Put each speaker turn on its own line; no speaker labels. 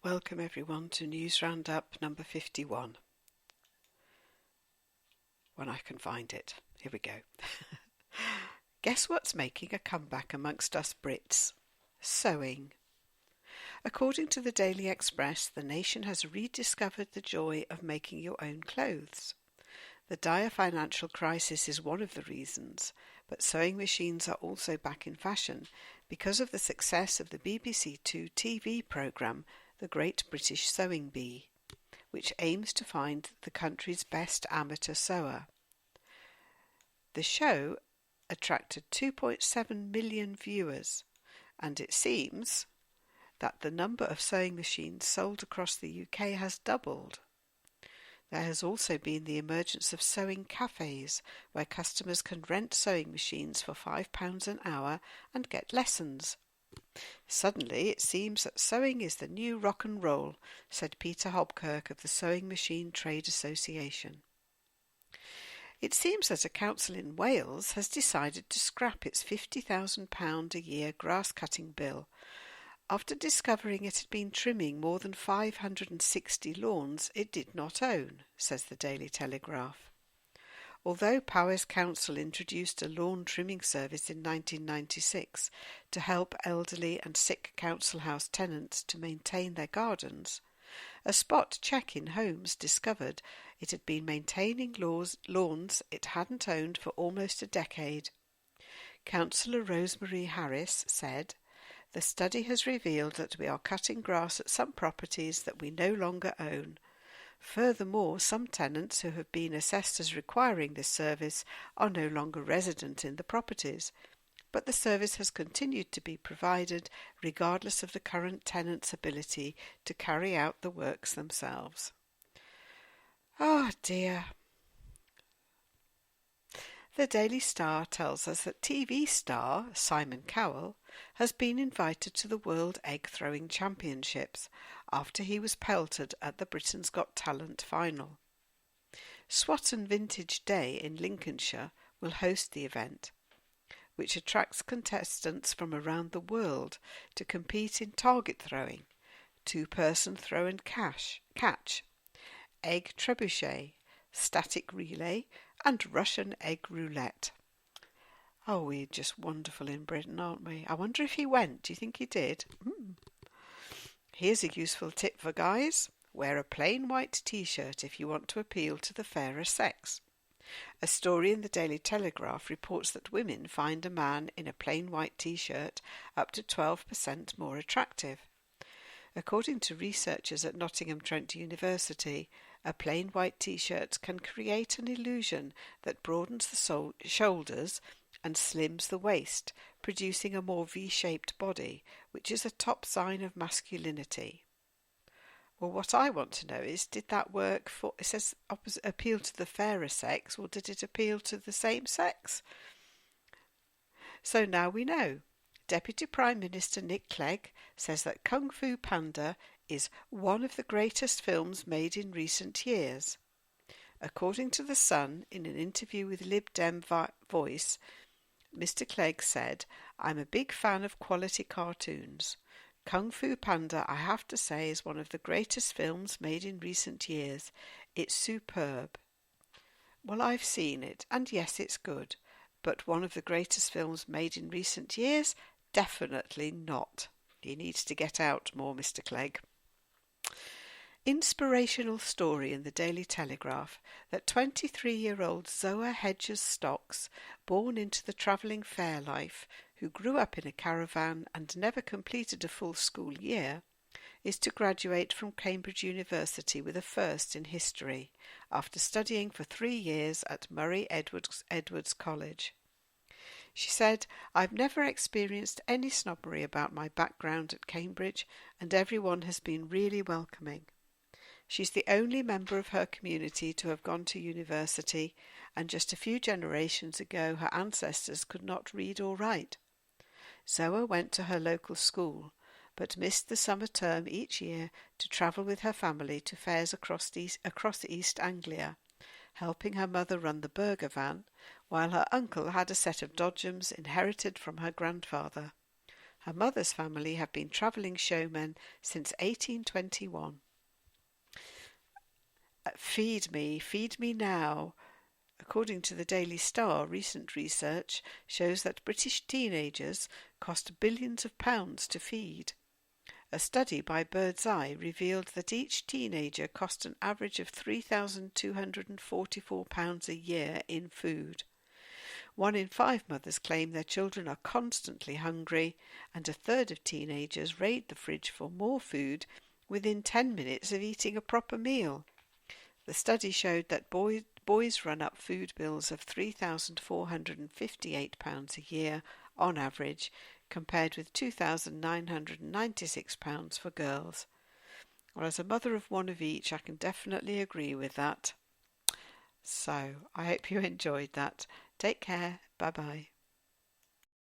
Welcome everyone to News Roundup number 51. When I can find it. Here we go. Guess what's making a comeback amongst us Brits? Sewing. According to the Daily Express, the nation has rediscovered the joy of making your own clothes. The dire financial crisis is one of the reasons, but sewing machines are also back in fashion because of the success of the BBC Two TV programme The Great British Sewing Bee, which aims to find the country's best amateur sewer. The show attracted 2.7 million viewers, and it seems that the number of sewing machines sold across the UK has doubled. There has also been the emergence of sewing cafes, where customers can rent sewing machines for £5 an hour and get lessons. Suddenly it seems that sewing is the new rock and roll, said Peter Hobkirk of the Sewing Machine Trade Association. It seems that a council in Wales has decided to scrap its £50,000 a year grass-cutting bill after discovering it had been trimming more than 560 lawns it did not own, says the Daily Telegraph. Although Powys Council introduced a lawn trimming service in 1996 to help elderly and sick council house tenants to maintain their gardens, a spot check in homes discovered it had been maintaining lawns it hadn't owned for almost a decade. Councillor Rosemary Harris said, "The study has revealed that we are cutting grass at some properties that we no longer own. Furthermore, some tenants who have been assessed as requiring this service are no longer resident in the properties, but the service has continued to be provided regardless of the current tenants' ability to carry out the works themselves." Oh dear. The Daily Star tells us that TV star Simon Cowell has been invited to the World Egg Throwing Championships after he was pelted at the Britain's Got Talent final. Swatton Vintage Day in Lincolnshire will host the event, which attracts contestants from around the world to compete in target throwing, two-person throw and catch, egg trebuchet, static relay, and Russian egg roulette. Oh, we're just wonderful in Britain, aren't we? I wonder if he went. Do you think he did? Here's a useful tip for guys. Wear a plain white t-shirt if you want to appeal to the fairer sex. A story in the Daily Telegraph reports that women find a man in a plain white t-shirt up to 12% more attractive. According to researchers at Nottingham Trent University, a plain white t-shirt can create an illusion that broadens the shoulders and slims the waist, producing a more V-shaped body, which is a top sign of masculinity. Well, what I want to know is, did that work for, it says appeal to the fairer sex, or did it appeal to the same sex? So now we know. Deputy Prime Minister Nick Clegg says that Kung Fu Panda is one of the greatest films made in recent years. According to The Sun, in an interview with Lib Dem Voice, Mr. Clegg said, "I'm a big fan of quality cartoons. Kung Fu Panda, I have to say, is one of the greatest films made in recent years. It's superb." Well, I've seen it, and yes, it's good, but one of the greatest films made in recent years? Definitely not. He needs to get out more, Mr. Clegg. Inspirational story in the Daily Telegraph that 23-year-old Zoa Hedges-Stocks, born into the travelling fair life, who grew up in a caravan and never completed a full school year, is to graduate from Cambridge University with a first in history, after studying for 3 years at Murray Edwards College. She said, "I've never experienced any snobbery about my background at Cambridge, and everyone has been really welcoming. She's the only member of her community to have gone to university, and just a few generations ago her ancestors could not read or write. Zoa went to her local school, but missed the summer term each year to travel with her family to fairs across East Anglia, helping her mother run the burger van, while her uncle had a set of dodgems inherited from her grandfather. Her mother's family have been travelling showmen since 1821. Feed me now. According to the Daily Star, recent research shows that British teenagers cost billions of pounds to feed. A study by Bird's Eye revealed that each teenager cost an average of £3,244 a year in food. 1 in 5 mothers claim their children are constantly hungry, and a third of teenagers raid the fridge for more food within 10 minutes of eating a proper meal. The study showed that boys run up food bills of £3,458 a year on average, compared with £2,996 for girls. Well, as a mother of one of each, I can definitely agree with that. So, I hope you enjoyed that. Take care. Bye-bye.